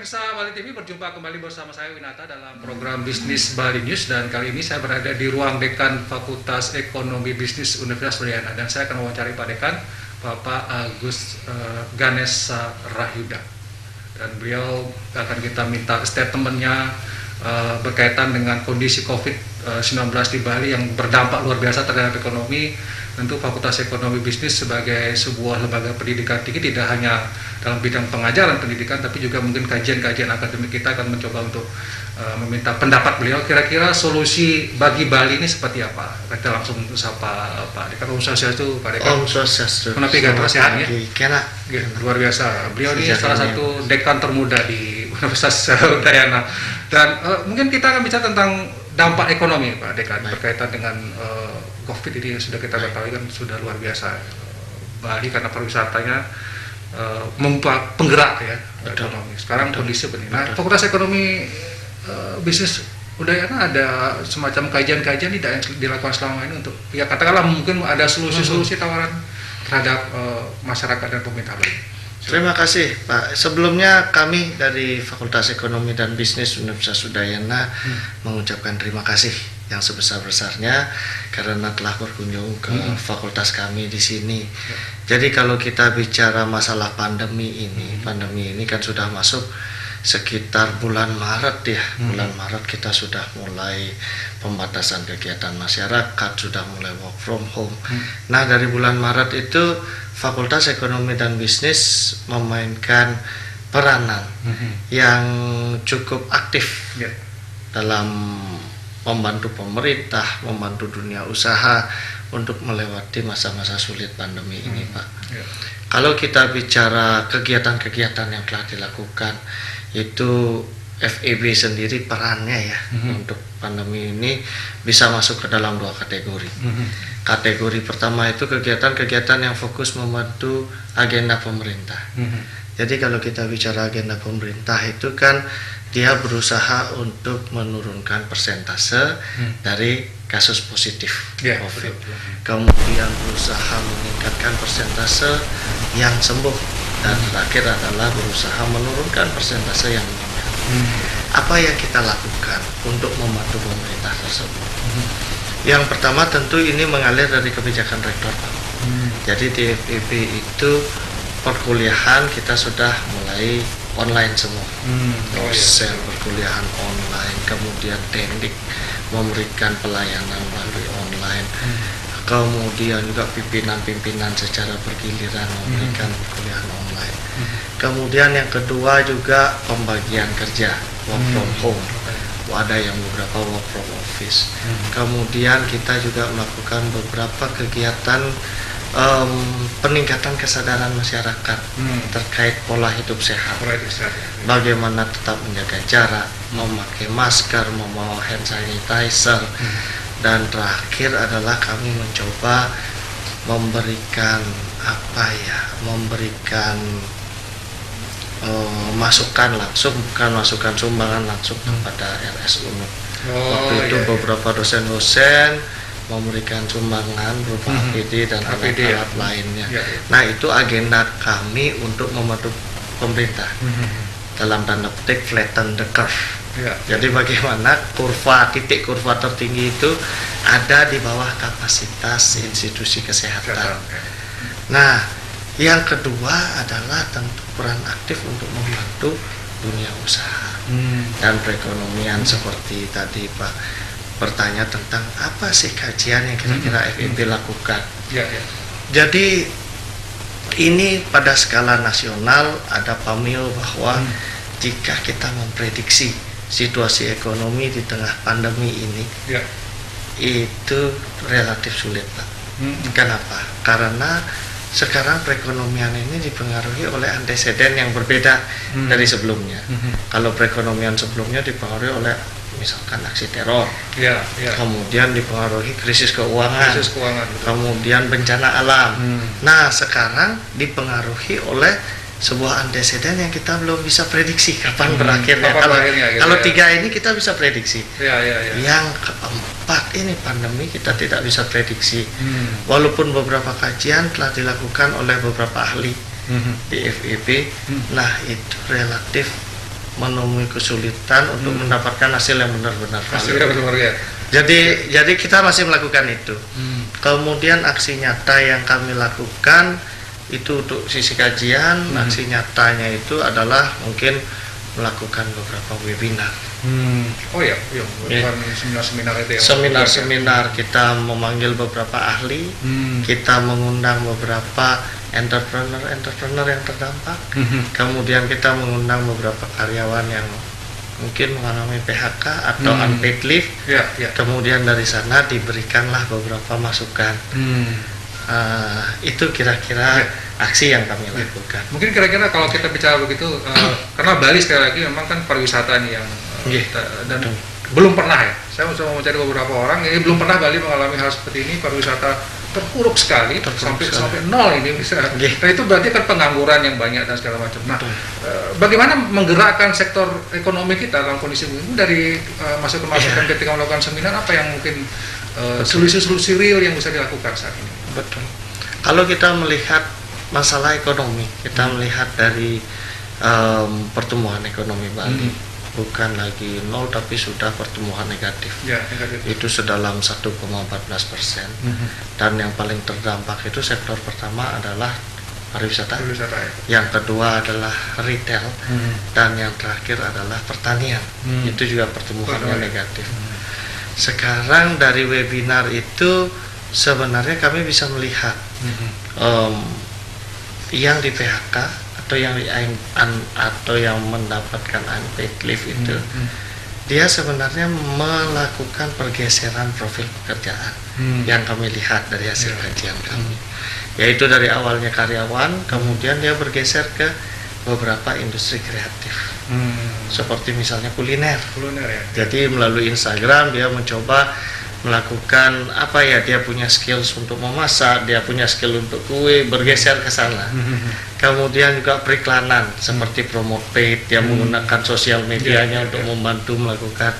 pemirsa Bali TV, berjumpa kembali bersama saya Winata dalam program Bisnis Bali News, dan kali ini saya berada di ruang Dekan Fakultas Ekonomi Bisnis Universitas Udayana, dan saya akan mewawancari Pak Dekan, Bapak Agus Ganesa Rahyuda, dan beliau akan kita minta statementnya berkaitan dengan kondisi COVID-19 di Bali yang berdampak luar biasa terhadap ekonomi. Tentu Fakultas Ekonomi Bisnis sebagai sebuah lembaga pendidikan tinggi tidak hanya dalam bidang pengajaran pendidikan, tapi juga mungkin kajian-kajian akademik. Kita akan mencoba untuk meminta pendapat beliau, kira-kira solusi bagi Bali ini seperti apa. Kita langsung sapa Pak Dekan. Om Swastiastu, Pak Dekan. Om Swastiastu. Menapi gak sehat ya? Luar biasa. Beliau ini salah satu dekan termuda di Universitas Udayana. Dan mungkin kita akan bicara tentang dampak ekonomi, Pak Dekan, berkaitan dengan COVID ini. Sudah kita ketahui kan sudah luar biasa. Bali karena pariwisatanya penggerak ya ekonomi. Sekarang kondisi begini. Nah, Fakultas Ekonomi Bisnis Udayana ada semacam kajian-kajian tidak yang dilakukan selama ini untuk ya katakanlah mungkin ada solusi-solusi tawaran terhadap masyarakat dan pemerintah Bali. Terima kasih Pak. Sebelumnya kami dari Fakultas Ekonomi dan Bisnis Universitas Udayana mengucapkan terima kasih yang sebesar-besarnya karena telah berkunjung ke fakultas kami di sini. Jadi kalau kita bicara masalah pandemi ini kan sudah masuk sekitar bulan Maret ya. Bulan Maret kita sudah mulai pembatasan kegiatan masyarakat, sudah mulai work from home. Nah, dari bulan Maret itu Fakultas Ekonomi dan Bisnis memainkan peranan yang cukup aktif dalam membantu pemerintah, membantu dunia usaha untuk melewati masa-masa sulit pandemi ini, Pak. Kalau kita bicara kegiatan-kegiatan yang telah dilakukan, itu FEB sendiri perannya ya untuk pandemi ini bisa masuk ke dalam dua kategori. Kategori pertama itu kegiatan-kegiatan yang fokus membantu agenda pemerintah. Jadi kalau kita bicara agenda pemerintah itu kan dia berusaha untuk menurunkan persentase dari kasus positif COVID. Kemudian berusaha meningkatkan persentase yang sembuh, dan terakhir adalah berusaha menurunkan persentase yang meninggal. Apa yang kita lakukan untuk membantu pemerintah tersebut? Yang pertama tentu ini mengalir dari kebijakan rektor, Pak. Jadi di FEB itu perkuliahan kita sudah mulai online semua. Dosen perkuliahan online, kemudian teknik memberikan pelayanan melalui online. Kemudian juga pimpinan-pimpinan secara bergiliran memberikan perkuliahan online. Kemudian yang kedua juga pembagian kerja, work from home. Ada yang beberapa work from office. Kemudian kita juga melakukan beberapa kegiatan peningkatan kesadaran masyarakat terkait pola hidup sehat. Bagaimana tetap menjaga jarak, memakai masker, membawa hand sanitizer, dan terakhir adalah kami mencoba memberikan masukan langsung, bukan masukan sumbangan langsung kepada RS UNUD. Waktu itu beberapa dosen-dosen memberikan sumbangan berupa APD dan alat-alat lainnya. Nah, itu agenda kami untuk membantu pemerintah dalam tanda petik flatten the curve. Jadi bagaimana titik kurva tertinggi itu ada di bawah kapasitas institusi kesehatan. Nah, yang kedua adalah tentu peran aktif untuk membantu dunia usaha dan perekonomian seperti tadi Pak bertanya tentang apa sih kajian yang kira-kira FEB lakukan. Jadi ini pada skala nasional ada pamil bahwa jika kita memprediksi situasi ekonomi di tengah pandemi ini itu relatif sulit, Pak. Kenapa? Karena sekarang perekonomian ini dipengaruhi oleh anteseden yang berbeda dari sebelumnya. Kalau perekonomian sebelumnya dipengaruhi oleh misalkan aksi teror, kemudian dipengaruhi krisis keuangan, kemudian bencana alam. Nah, sekarang dipengaruhi oleh sebuah anteseden yang kita belum bisa prediksi kapan berakhirnya. Kalau tiga ini kita bisa prediksi. Yang keempat ini pandemi kita tidak bisa prediksi. Walaupun beberapa kajian telah dilakukan oleh beberapa ahli di FEB, nah itu relatif menemui kesulitan untuk mendapatkan hasil yang benar-benar valid. Hasilnya benar ya. Jadi kita masih melakukan itu. Kemudian aksi nyata yang kami lakukan itu untuk sisi kajian, aksi nyatanya itu adalah mungkin melakukan beberapa webinar. Oh ya, bukan seminar-seminar itu ya. Seminar-seminar, kita memanggil beberapa ahli, kita mengundang beberapa entrepreneur yang terdampak, kemudian kita mengundang beberapa karyawan yang mungkin mengalami PHK atau unpaid leave, kemudian dari sana diberikanlah beberapa masukan. Itu kira-kira aksi yang kami lakukan. Mungkin kira-kira kalau kita bicara begitu, karena Bali sekali lagi memang kan pariwisata nih yang dan belum pernah ya. Saya mau mencari beberapa orang, ini belum pernah Bali mengalami hal seperti ini, pariwisata terpuruk sekali, sampai nol ini bisa. Nah itu berarti kan pengangguran yang banyak dan segala macam. Nah, bagaimana menggerakkan sektor ekonomi kita dalam kondisi ini dari masukan ketika melakukan seminar, apa yang mungkin solusi-solusi real yang bisa dilakukan saat ini? Betul. Kalau kita melihat masalah ekonomi, kita melihat dari pertumbuhan ekonomi Bali. Bukan lagi nol tapi sudah pertumbuhan negatif. Negatif. Itu sedalam 1,14%. Dan yang paling terdampak itu sektor pertama adalah pariwisata. Yang kedua adalah retail dan yang terakhir adalah pertanian. Itu juga pertumbuhannya negatif. Sekarang dari webinar itu sebenarnya kami bisa melihat yang di PHK atau yang mendapatkan unpaid leave itu dia sebenarnya melakukan pergeseran profil pekerjaan yang kami lihat dari hasil kajian kami, yaitu dari awalnya karyawan kemudian dia bergeser ke beberapa industri kreatif seperti misalnya kuliner ya. Jadi melalui Instagram dia mencoba melakukan dia punya skills untuk memasak, dia punya skill untuk kue, bergeser ke sana. Kemudian juga periklanan seperti promote paid, dia menggunakan sosial medianya untuk membantu melakukan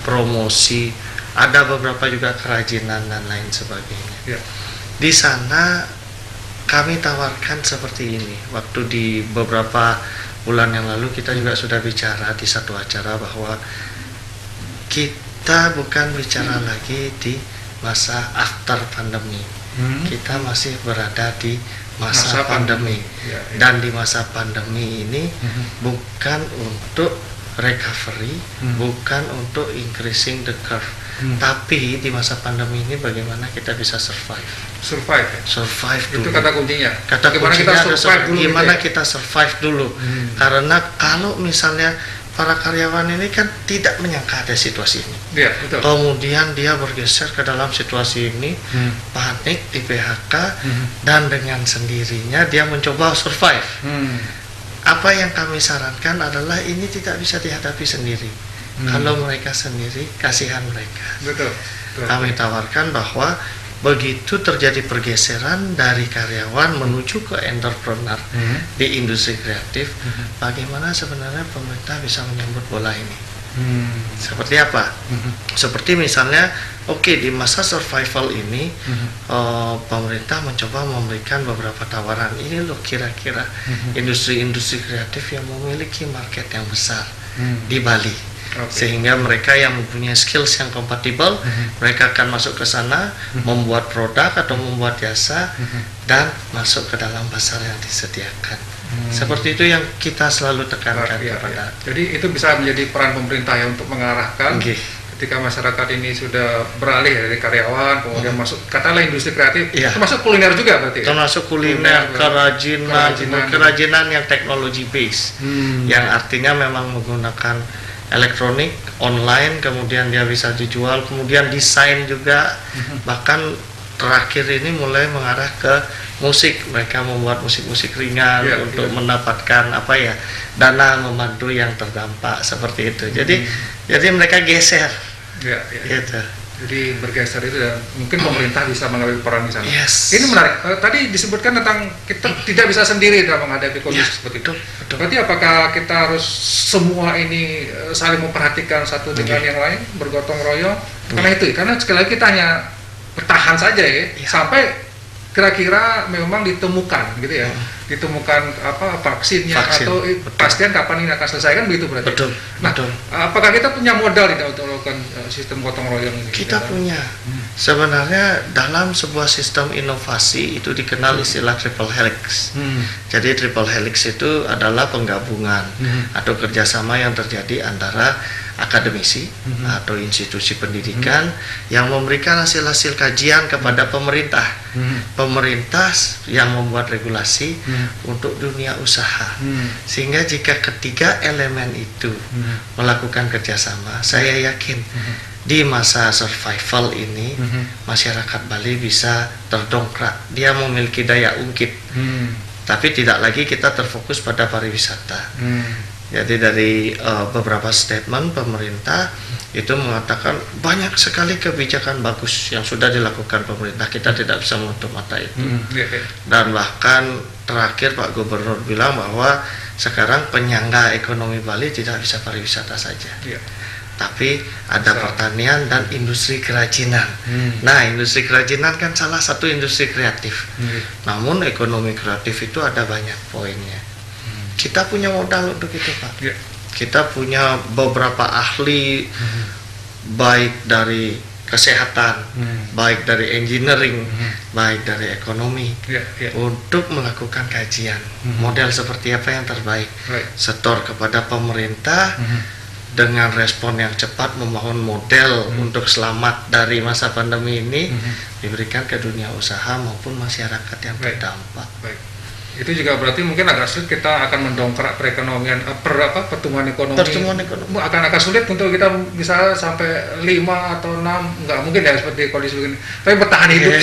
promosi. Ada beberapa juga kerajinan dan lain sebagainya. Di sana kami tawarkan seperti ini. Waktu di beberapa bulan yang lalu kita juga sudah bicara di satu acara bahwa kita bukan bicara lagi di masa after pandemi. Kita masih berada di masa pandemi. Dan di masa pandemi ini bukan untuk recovery, bukan untuk increasing the curve. Tapi di masa pandemi ini bagaimana kita bisa survive dulu. Itu kata kuncinya. Gimana kita survive dulu. Karena kalau misalnya para karyawan ini kan tidak menyangka ada situasi ini. Betul. Kemudian dia bergeser ke dalam situasi ini, panik, di PHK, dan dengan sendirinya dia mencoba survive. Apa yang kami sarankan adalah ini tidak bisa dihadapi sendiri. Kalau mereka sendiri, kasihan mereka. Betul. Kami tawarkan bahwa begitu terjadi pergeseran dari karyawan menuju ke entrepreneur di industri kreatif, bagaimana sebenarnya pemerintah bisa menyambut bola ini? Seperti apa? Seperti misalnya, di masa survival ini, pemerintah mencoba memberikan beberapa tawaran. Ini loh kira-kira industri-industri kreatif yang memiliki market yang besar di Bali. Sehingga mereka yang mempunyai skills yang kompatibel, mereka akan masuk ke sana, membuat produk atau membuat jasa, dan masuk ke dalam pasar yang disediakan. Seperti itu yang kita selalu tekankan kepada. Jadi itu bisa menjadi peran pemerintah ya untuk mengarahkan ketika masyarakat ini sudah beralih dari karyawan, kemudian masuk katakanlah industri kreatif, termasuk kuliner juga berarti. Termasuk kuliner, kerajinan yang teknologi base, yang artinya memang menggunakan elektronik, online, kemudian dia bisa dijual, kemudian desain juga, bahkan terakhir ini mulai mengarah ke musik. Mereka membuat musik-musik ringan untuk mendapatkan dana membantu yang terdampak seperti itu. Jadi mereka geser. Gitu. Jadi bergeser itu dan mungkin pemerintah bisa mengambil peran di sana. Yes. Ini menarik. Tadi disebutkan tentang kita tidak bisa sendiri dalam menghadapi kondisi seperti itu. Betul. Berarti apakah kita harus semua ini saling memperhatikan satu dengan yang lain, bergotong royong? Karena sekali lagi kita hanya bertahan saja sampai kira-kira memang ditemukan gitu ya, ditemukan vaksinnya atau pastian kapan ini akan selesai, kan begitu berarti. Betul. Nah, betul. apakah kita punya modal tidak untuk melakukan sistem gotong royong ini? Kita punya. Sebenarnya dalam sebuah sistem inovasi itu dikenal istilah triple helix. Jadi triple helix itu adalah penggabungan atau kerjasama yang terjadi antara akademisi atau institusi pendidikan yang memberikan hasil-hasil kajian kepada pemerintah. Pemerintah yang membuat regulasi untuk dunia usaha. Sehingga jika ketiga elemen itu melakukan kerjasama, saya yakin di masa survival ini masyarakat Bali bisa terdongkrak. Dia memiliki daya ungkit. Tapi tidak lagi kita terfokus pada pariwisata. Jadi dari beberapa statement pemerintah itu mengatakan banyak sekali kebijakan bagus yang sudah dilakukan pemerintah. Kita tidak bisa menutup mata itu. Dan bahkan terakhir Pak Gubernur bilang bahwa sekarang penyangga ekonomi Bali tidak bisa pariwisata saja. Tapi ada pertanian dan industri kerajinan. Nah, industri kerajinan kan salah satu industri kreatif. Namun ekonomi kreatif itu ada banyak poinnya. Kita punya modal untuk itu, Pak. Kita punya beberapa ahli, baik dari kesehatan, baik dari engineering, baik dari ekonomi, untuk melakukan kajian model seperti apa yang terbaik, setor kepada pemerintah dengan respon yang cepat, membangun model untuk selamat dari masa pandemi ini, diberikan ke dunia usaha maupun masyarakat yang terdampak. Itu juga berarti mungkin agak sulit kita akan mendongkrak perekonomian, pertumbuhan ekonomi. Akan sulit untuk kita misalnya sampai 5 atau 6, nggak mungkin ya seperti kondisi begini. Tapi bertahan hidup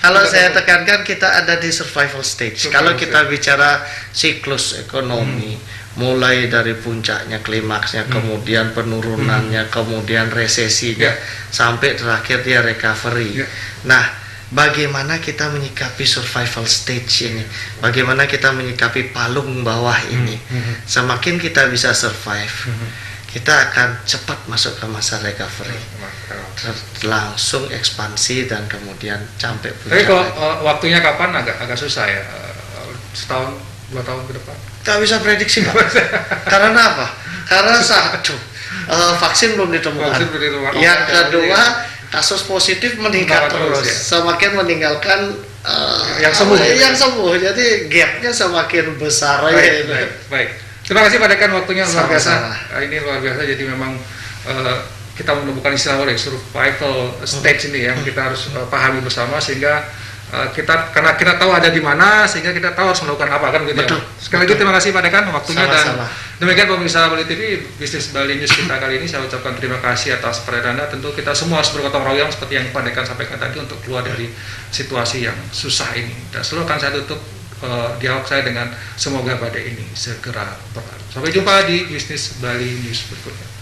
Kalau saya tekankan kita ada di survival stage. Kalau kita bicara siklus ekonomi, mulai dari puncaknya, klimaksnya, kemudian penurunannya, kemudian resesinya, sampai terakhir dia recovery. Nah, bagaimana kita menyikapi survival stage ini? Bagaimana kita menyikapi palung bawah ini? Semakin kita bisa survive, kita akan cepat masuk ke masa recovery, langsung ekspansi dan kemudian sampai puncak. Tapi kalau waktunya kapan agak susah ya, setahun 2 tahun ke depan? Gak bisa prediksi, Pak. Karena apa? Karena satu, vaksin belum ditemukan. Yang kedua, kasus positif meningkat terus, semakin meninggalkan yang sembuh. Jadi gapnya semakin besar. Baik. Terima kasih Pak Dekan, waktunya luar biasa. Ini luar biasa. Jadi memang kita menemukan istilah survival stage ini yang kita harus pahami bersama, sehingga karena kita tahu ada di mana, sehingga kita tahu harus melakukan apa, kan gitu. Sekali lagi terima kasih Pak Dekan waktunya. Dan demikian pemirsa Bali TV, Bisnis Bali News kita kali ini. Saya ucapkan terima kasih atas perhatian Anda. Tentu kita semua harus bergotong royong seperti yang Pak Dekan sampaikan tadi untuk keluar dari situasi yang susah ini. Dan selalu akan saya tutup dialog saya dengan semoga badai ini segera berlalu. Sampai jumpa di Bisnis Bali News berikutnya.